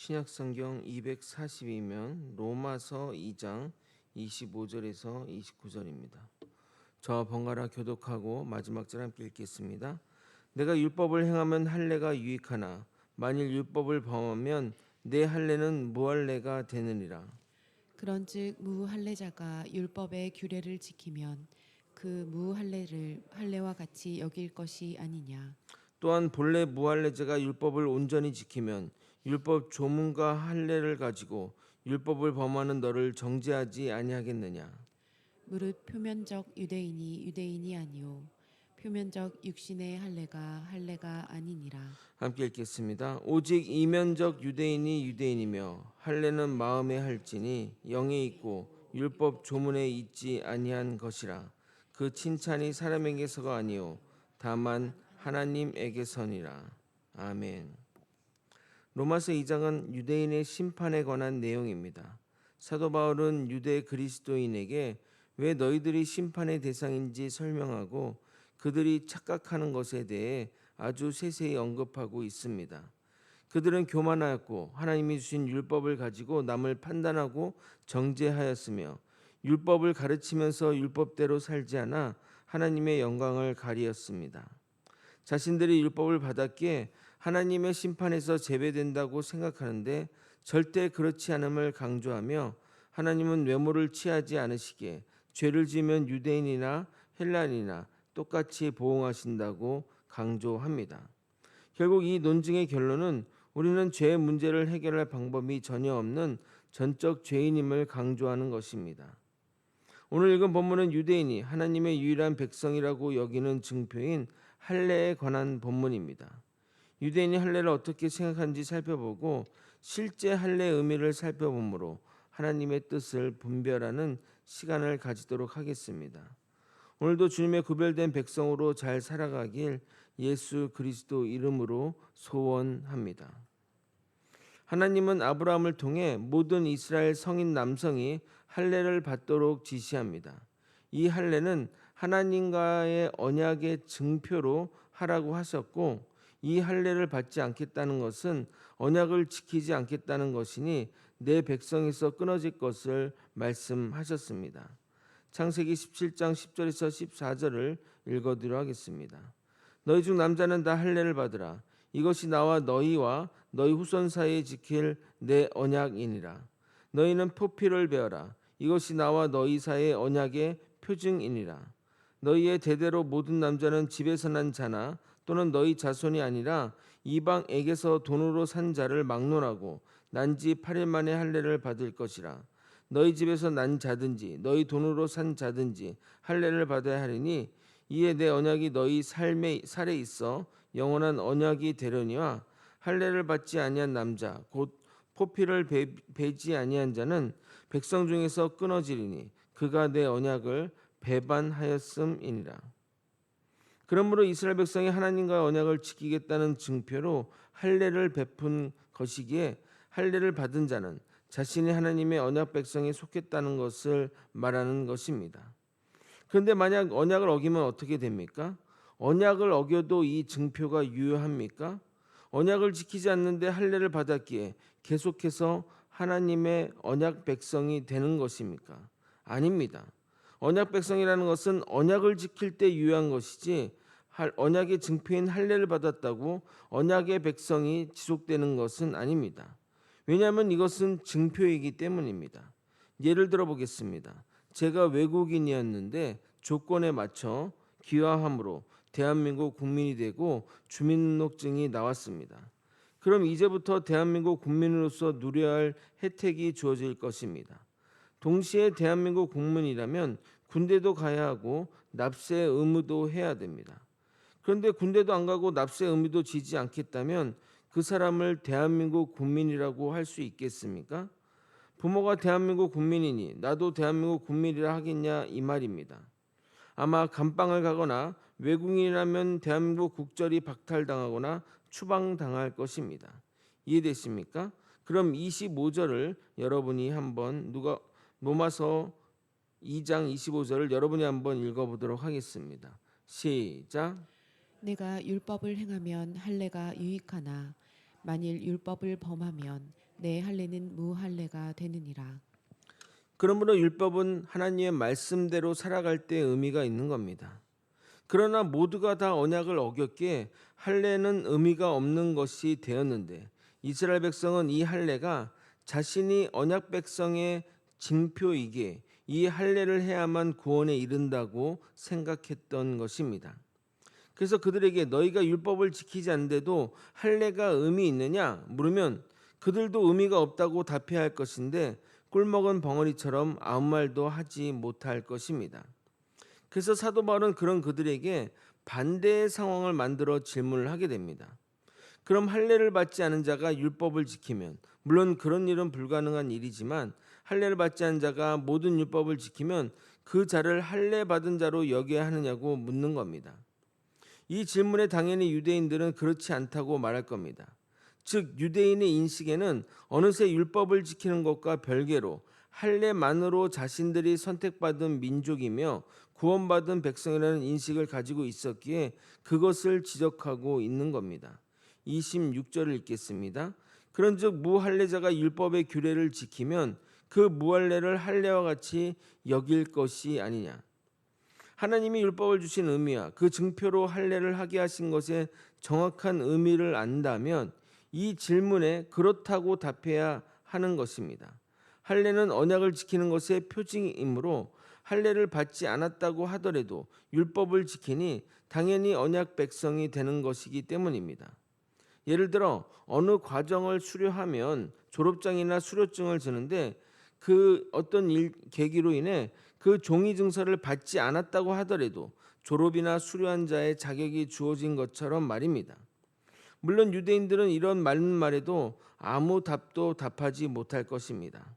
신약성경 242면 로마서 2장 25절에서 29절입니다. 저와 번갈아 교독하고 마지막 절 함께 읽겠습니다. 내가 율법을 행하면 할례가 유익하나 만일 율법을 범하면 내 할례는 무할례가 되느니라. 그런즉 무할례자가 율법의 규례를 지키면 그 무할례를 할례와 같이 여길 것이 아니냐. 또한 본래 무할례자가 율법을 온전히 지키면 율법 조문과 할례를 가지고 율법을 범하는 너를 정죄하지 아니하겠느냐. 무릇 표면적 유대인이 유대인이 아니요 표면적 육신의 할례가 아니니라. 함께 읽겠습니다. 오직 이면적 유대인이 유대인이며 할례는 마음에 할지니 영에 있고 율법 조문에 있지 아니한 것이라. 그 칭찬이 사람에게서가 아니요 다만 하나님에게서니라. 아멘. 로마서 2장은 유대인의 심판에 관한 내용입니다. 사도 바울은 유대 그리스도인에게 왜 너희들이 심판의 대상인지 설명하고 그들이 착각하는 것에 대해 아주 세세히 언급하고 있습니다. 그들은 교만하였고 하나님이 주신 율법을 가지고 남을 판단하고 정죄하였으며 율법을 가르치면서 율법대로 살지 않아 하나님의 영광을 가리었습니다. 자신들이 율법을 받았기에 하나님의 심판에서 제외된다고 생각하는데 절대 그렇지 않음을 강조하며 하나님은 외모를 취하지 않으시기에 죄를 지으면 유대인이나 헬라인이나 똑같이 보응하신다고 강조합니다. 결국 이 논증의 결론은 우리는 죄의 문제를 해결할 방법이 전혀 없는 전적 죄인임을 강조하는 것입니다. 오늘 읽은 본문은 유대인이 하나님의 유일한 백성이라고 여기는 증표인 할례에 관한 본문입니다. 유대인이 할례를 어떻게 생각하는지 살펴보고 실제 할례의 의미를 살펴보므로 하나님의 뜻을 분별하는 시간을 가지도록 하겠습니다. 오늘도 주님의 구별된 백성으로 잘 살아가길 예수 그리스도 이름으로 소원합니다. 하나님은 아브라함을 통해 모든 이스라엘 성인 남성이 할례를 받도록 지시합니다. 이 할례는 하나님과의 언약의 증표로 하라고 하셨고 이 할례를 받지 않겠다는 것은 언약을 지키지 않겠다는 것이니 내 백성에서 끊어질 것을 말씀하셨습니다. 창세기 17장 10절에서 14절을 읽어드려 하겠습니다. 너희 중 남자는 다 할례를 받으라. 이것이 나와 너희와 너희 후손 사이에 지킬 내 언약이니라. 너희는 포피를 베어라. 이것이 나와 너희 사이의 언약의 표징이니라. 너희의 대대로 모든 남자는 집에서 난 자나 또는 너희 자손이 아니라 이방에게서 돈으로 산 자를 막론하고 난지 8일 만에 할례를 받을 것이라. 너희 집에서 난 자든지 너희 돈으로 산 자든지 할례를 받아야 하리니 이에 내 언약이 너희 살에 있어 영원한 언약이 되려니와 할례를 받지 아니한 남자 곧 포피를 베지 아니한 자는 백성 중에서 끊어지리니 그가 내 언약을 배반하였음이니라. 그러므로 이스라엘 백성이 하나님과 언약을 지키겠다는 증표로 할례를 베푼 것이기에 할례를 받은 자는 자신이 하나님의 언약 백성에 속했다는 것을 말하는 것입니다. 그런데 만약 언약을 어기면 어떻게 됩니까? 언약을 어겨도 이 증표가 유효합니까? 언약을 지키지 않는데 할례를 받았기에 계속해서 하나님의 언약 백성이 되는 것입니까? 아닙니다. 언약 백성이라는 것은 언약을 지킬 때 유효한 것이지 언약의 증표인 할례를 받았다고 언약의 백성이 지속되는 것은 아닙니다. 왜냐하면 이것은 증표이기 때문입니다. 예를 들어 보겠습니다. 제가 외국인이었는데 조건에 맞춰 귀화함으로 대한민국 국민이 되고 주민등록증이 나왔습니다. 그럼 이제부터 대한민국 국민으로서 누려야 할 혜택이 주어질 것입니다. 동시에 대한민국 국민이라면 군대도 가야 하고 납세 의무도 해야 됩니다. 그런데 군대도 안 가고 납세 의무도 지지 않겠다면 그 사람을 대한민국 국민이라고 할 수 있겠습니까? 부모가 대한민국 국민이니 나도 대한민국 국민이라 하겠냐 이 말입니다. 아마 감방을 가거나 외국인이라면 대한민국 국적이 박탈당하거나 추방당할 것입니다. 이해되십니까? 그럼 25절을 여러분이 한번 로마서 2장 25절을 여러분이 한번 읽어보도록 하겠습니다. 시작. 내가 율법을 행하면 할례가 유익하나 만일 율법을 범하면 내 할례는 무할례가 되느니라. 그러므로 율법은 하나님의 말씀대로 살아갈 때 의미가 있는 겁니다. 그러나 모두가 다 언약을 어겼기에 할례는 의미가 없는 것이 되었는데 이스라엘 백성은 이 할례가 자신이 언약 백성의 징표이기에 이 할례를 해야만 구원에 이른다고 생각했던 것입니다. 그래서 그들에게 너희가 율법을 지키지 않는데도 할례가 의미 있느냐 물으면 그들도 의미가 없다고 답해야 할 것인데 꿀먹은 벙어리처럼 아무 말도 하지 못할 것입니다. 그래서 사도 바울은 그런 그들에게 반대의 상황을 만들어 질문을 하게 됩니다. 그럼 할례를 받지 않은 자가 율법을 지키면, 물론 그런 일은 불가능한 일이지만 할례를 받지 않은 자가 모든 율법을 지키면 그 자를 할례 받은 자로 여겨야 하느냐고 묻는 겁니다. 이 질문에 당연히 유대인들은 그렇지 않다고 말할 겁니다. 즉 유대인의 인식에는 어느새 율법을 지키는 것과 별개로 할례만으로 자신들이 선택받은 민족이며 구원받은 백성이라는 인식을 가지고 있었기에 그것을 지적하고 있는 겁니다. 26절을 읽겠습니다. 그런즉 무할례자가 율법의 규례를 지키면 그 무할례를 할례와 같이 여길 것이 아니냐. 하나님이 율법을 주신 의미와 그 증표로 할례를 하게 하신 것의 정확한 의미를 안다면 이 질문에 그렇다고 답해야 하는 것입니다. 할례는 언약을 지키는 것의 표징이므로 할례를 받지 않았다고 하더라도 율법을 지키니 당연히 언약 백성이 되는 것이기 때문입니다. 예를 들어 어느 과정을 수료하면 졸업장이나 수료증을 주는데 그 어떤 계기로 인해 그 종이 증서를 받지 않았다고 하더라도 졸업이나 수료한 자의 자격이 주어진 것처럼 말입니다. 물론 유대인들은 이런 말에도 아무 답도 답하지 못할 것입니다.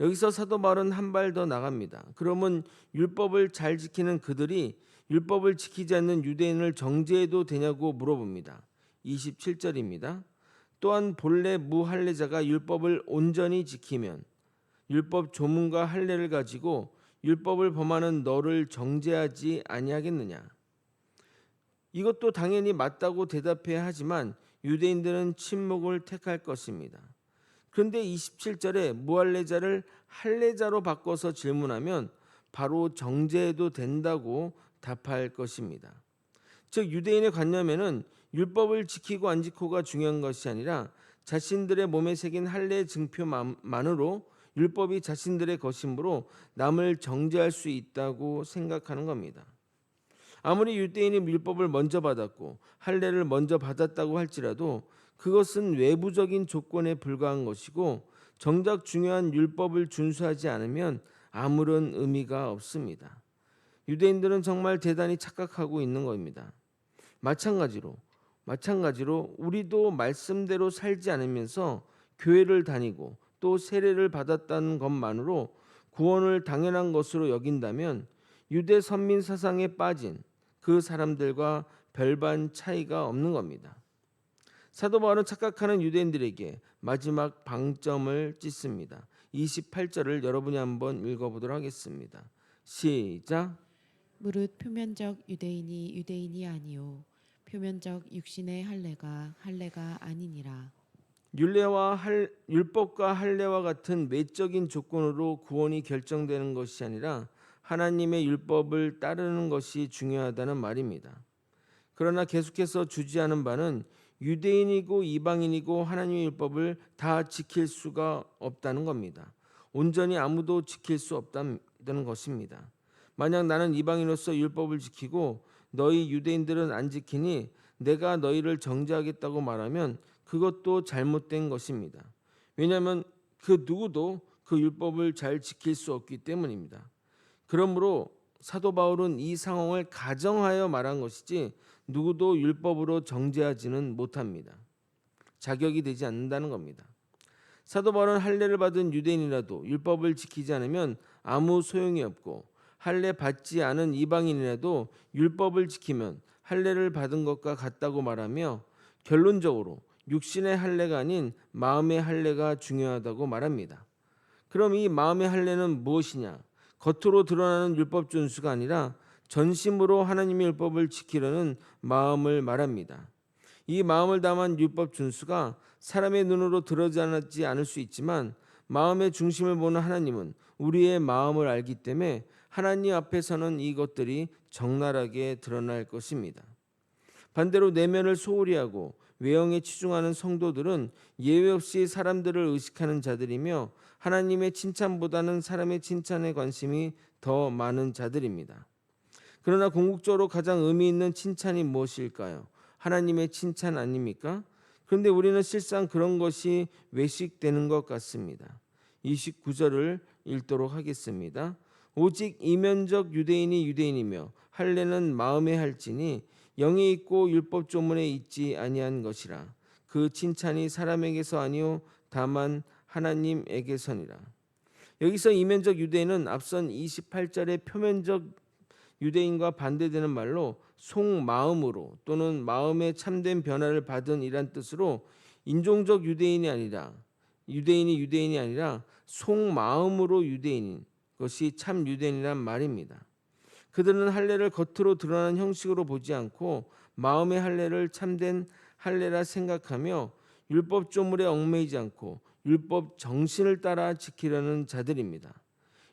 여기서 사도 바울은 한 발 더 나갑니다. 그러면 율법을 잘 지키는 그들이 율법을 지키지 않는 유대인을 정죄해도 되냐고 물어봅니다. 27절입니다. 또한 본래 무할례자가 율법을 온전히 지키면 율법 조문과 할례를 가지고 율법을 범하는 너를 정죄하지 아니하겠느냐. 이것도 당연히 맞다고 대답해야 하지만 유대인들은 침묵을 택할 것입니다. 그런데 27절에 무할례자를 할례자로 바꿔서 질문하면 바로 정죄해도 된다고 답할 것입니다. 즉 유대인의 관념에는 율법을 지키고 안 지키고가 중요한 것이 아니라 자신들의 몸에 새긴 할례 증표만으로 율법이 자신들의 것이므로 남을 정죄할 수 있다고 생각하는 겁니다. 아무리 유대인이 율법을 먼저 받았고 할례를 먼저 받았다고 할지라도 그것은 외부적인 조건에 불과한 것이고 정작 중요한 율법을 준수하지 않으면 아무런 의미가 없습니다. 유대인들은 정말 대단히 착각하고 있는 겁니다. 마찬가지로 우리도 말씀대로 살지 않으면서 교회를 다니고 또 세례를 받았다는 것만으로 구원을 당연한 것으로 여긴다면 유대 선민 사상에 빠진 그 사람들과 별반 차이가 없는 겁니다. 사도 바울은 착각하는 유대인들에게 마지막 방점을 찍습니다. 28절을 여러분이 한번 읽어보도록 하겠습니다. 시작. 무릇 표면적 유대인이 유대인이 아니요 표면적 육신의 할례가 아니니라. 율법과 할례와 같은 외적인 조건으로 구원이 결정되는 것이 아니라 하나님의 율법을 따르는 것이 중요하다는 말입니다. 그러나 계속해서 주지하는 바는 유대인이고 이방인이고 하나님의 율법을 다 지킬 수가 없다는 겁니다. 온전히 아무도 지킬 수 없다는 것입니다. 만약 나는 이방인으로서 율법을 지키고 너희 유대인들은 안 지키니 내가 너희를 정죄하겠다고 말하면 그것도 잘못된 것입니다. 왜냐하면 그 누구도 그 율법을 잘 지킬 수 없기 때문입니다. 그러므로 사도 바울은 이 상황을 가정하여 말한 것이지 누구도 율법으로 정죄하지는 못합니다. 자격이 되지 않는다는 겁니다. 사도 바울은 할례를 받은 유대인이라도 율법을 지키지 않으면 아무 소용이 없고 할례 받지 않은 이방인이라도 율법을 지키면 할례를 받은 것과 같다고 말하며 결론적으로 육신의 할례가 아닌 마음의 할례가 중요하다고 말합니다. 그럼 이 마음의 할례는 무엇이냐? 겉으로 드러나는 율법 준수가 아니라 전심으로 하나님의 율법을 지키려는 마음을 말합니다. 이 마음을 담은 율법 준수가 사람의 눈으로 드러나지 않을 수 있지만 마음의 중심을 보는 하나님은 우리의 마음을 알기 때문에 하나님 앞에서는 이것들이 적나라하게 드러날 것입니다. 반대로 내면을 소홀히 하고 외형에 치중하는 성도들은 예외 없이 사람들을 의식하는 자들이며 하나님의 칭찬보다는 사람의 칭찬에 관심이 더 많은 자들입니다. 그러나 궁극적으로 가장 의미 있는 칭찬이 무엇일까요? 하나님의 칭찬 아닙니까? 그런데 우리는 실상 그런 것이 외식되는 것 같습니다. 29절을 읽도록 하겠습니다. 오직 이면적 유대인이 유대인이며 할례는 마음에 할지니 영에 있고 율법 조문에 있지 아니한 것이라. 그 칭찬이 사람에게서 아니요 다만 하나님에게서니라. 여기서 이면적 유대인은 앞선 28절의 표면적 유대인과 반대되는 말로 속마음으로 또는 마음의 참된 변화를 받은 이란 뜻으로 인종적 유대인이 아니라 유대인이 아니라 속마음으로 유대인인 것이 참 유대인이란 말입니다. 그들은 할례를 겉으로 드러난 형식으로 보지 않고 마음의 할례를 참된 할례라 생각하며 율법 조물에 얽매이지 않고 율법 정신을 따라 지키려는 자들입니다.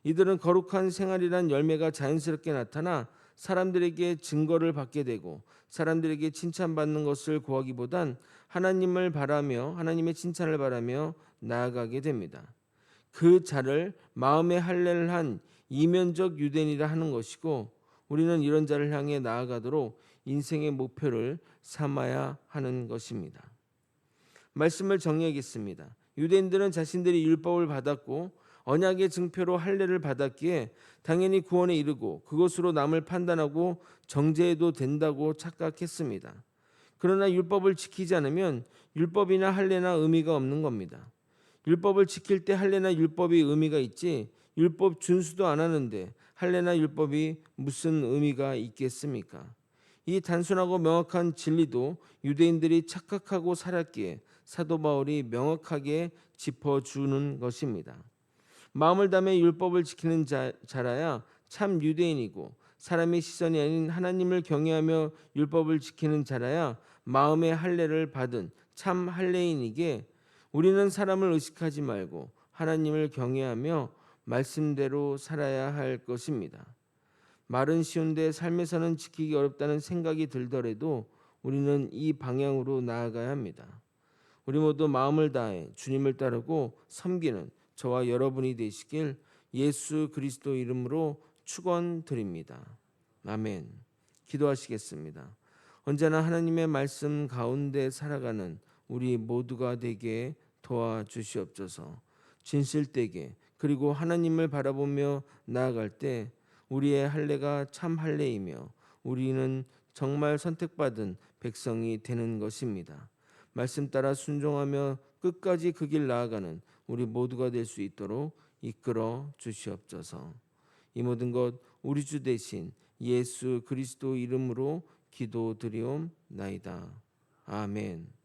이들은 거룩한 생활이란 열매가 자연스럽게 나타나 사람들에게 증거를 받게 되고 사람들에게 칭찬받는 것을 구하기보단 하나님을 바라며 하나님의 칭찬을 바라며 나아가게 됩니다. 그 자를 마음의 할례를 한 이면적 유대인이라 하는 것이고 우리는 이런 자를 향해 나아가도록 인생의 목표를 삼아야 하는 것입니다. 말씀을 정리하겠습니다. 유대인들은 자신들이 율법을 받았고 언약의 증표로 할례를 받았기에 당연히 구원에 이르고 그것으로 남을 판단하고 정죄해도 된다고 착각했습니다. 그러나 율법을 지키지 않으면 율법이나 할례나 의미가 없는 겁니다. 율법을 지킬 때 할례나 율법이 의미가 있지 율법 준수도 안 하는데 할례나 율법이 무슨 의미가 있겠습니까? 이 단순하고 명확한 진리도 유대인들이 착각하고 살았기에 사도 바울이 명확하게 짚어주는 것입니다. 마음을 담아 율법을 지키는 자라야 참 유대인이고 사람의 시선이 아닌 하나님을 경외하며 율법을 지키는 자라야 마음의 할례를 받은 참 할례인이기에 우리는 사람을 의식하지 말고 하나님을 경외하며 말씀대로 살아야 할 것입니다. 말은 쉬운데 삶에서는 지키기 어렵다는 생각이 들더라도 우리는 이 방향으로 나아가야 합니다. 우리 모두 마음을 다해 주님을 따르고 섬기는 저와 여러분이 되시길 예수 그리스도 이름으로 축원드립니다. 아멘. 기도하시겠습니다. 언제나 하나님의 말씀 가운데 살아가는 우리 모두가 되게 도와주시옵소서. 진실되게 그리고 하나님을 바라보며 나아갈 때 우리의 할례가 참 할례이며 우리는 정말 선택받은 백성이 되는 것입니다. 말씀 따라 순종하며 끝까지 그 길 나아가는 우리 모두가 될 수 있도록 이끌어 주시옵소서. 이 모든 것 우리 주 대신 예수 그리스도 이름으로 기도드리옵나이다. 아멘.